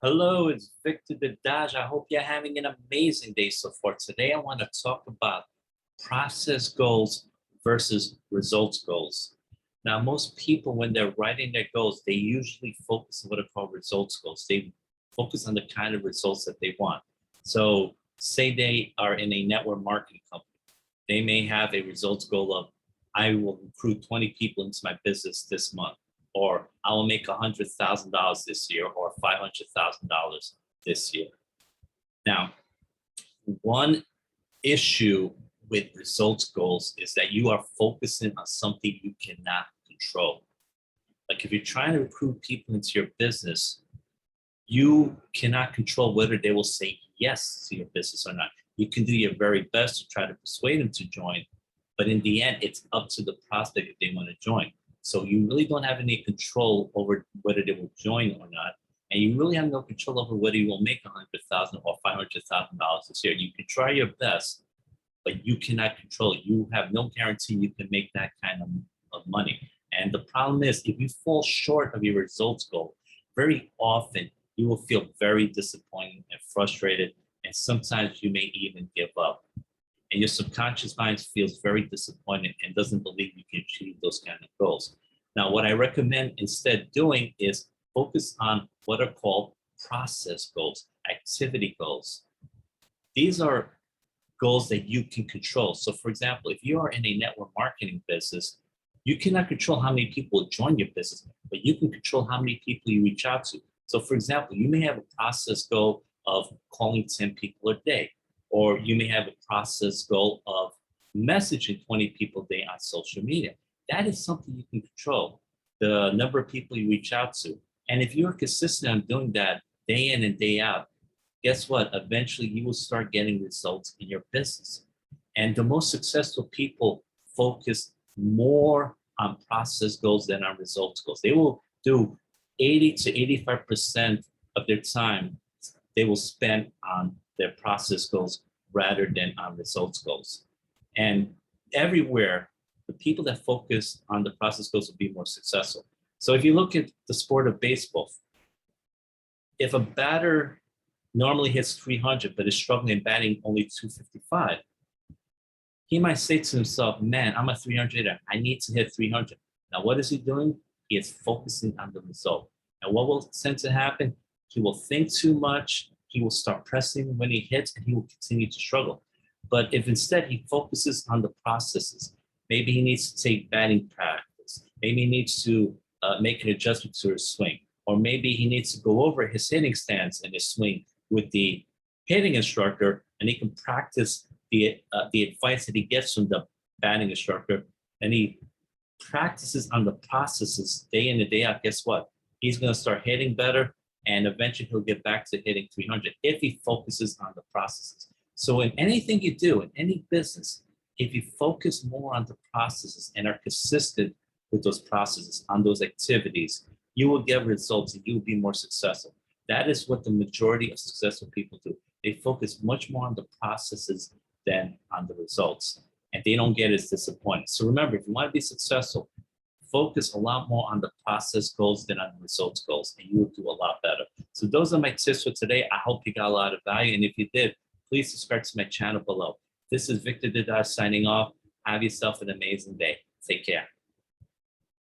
Hello, it's Victor Dedaj. I hope you're having an amazing day so far. Today, I want to talk about process goals versus results goals. Now, most people, when they're writing their goals, they usually focus on what are called results goals. They focus on the kind of results that they want. So, say they are in a network marketing company. They may have a results goal of, I will recruit 20 people into my business this month, or I will make $100,000 this year, or $500,000 this year. Now, one issue with results goals is that you are focusing on something you cannot control. Like if you're trying to recruit people into your business, you cannot control whether they will say yes to your business or not. You can do your very best to try to persuade them to join, but in the end, it's up to the prospect if they want to join. So you really don't have any control over whether they will join or not. And you really have no control over whether you will make $100,000 or $500,000 this year. You can try your best, but you cannot control it. You have no guarantee you can make that kind of money. And the problem is, if you fall short of your results goal, very often you will feel very disappointed and frustrated. And sometimes you may even give up. And your subconscious mind feels very disappointed and doesn't believe you can achieve those kind of goals. Now, what I recommend instead doing is focus on what are called process goals, activity goals. These are goals that you can control. So for example, if you are in a network marketing business, you cannot control how many people join your business, but you can control how many people you reach out to. So for example, you may have a process goal of calling 10 people a day, or you may have a process goal of messaging 20 people a day on social media. That is something you can control, the number of people you reach out to. And if you're consistent on doing that day in and day out, guess what? Eventually you will start getting results in your business. And the most successful people focus more on process goals than on results goals. They will do 80 to 85% of their time they will spend on their process goals rather than on results goals. And everywhere, the people that focus on the process goals will be more successful. So if you look at the sport of baseball, if a batter normally hits 300 but is struggling batting only 255, he might say to himself, man, I'm a 300 hitter. I need to hit 300. Now, what is he doing? He is focusing on the result. And what will tend to happen? He will think too much. He will start pressing when he hits, and he will continue to struggle. But if instead he focuses on the processes, maybe he needs to take batting practice. Maybe he needs to make an adjustment to his swing. Or maybe he needs to go over his hitting stance and his swing with the hitting instructor, and he can practice the advice that he gets from the batting instructor, and he practices on the processes day in and day out. Guess what? He's going to start hitting better, and eventually he'll get back to hitting 300 if he focuses on the processes. So in anything you do, in any business, if you focus more on the processes and are consistent with those processes, on those activities, you will get results and you will be more successful. That is what the majority of successful people do. They focus much more on the processes than on the results, and they don't get as disappointed. So remember, if you want to be successful, focus a lot more on the process goals than on the results goals, and you will do a lot better. So those are my tips for today. I hope you got a lot of value, and if you did, please subscribe to my channel below. This is Victor Dedaj signing off. Have yourself an amazing day. Take care.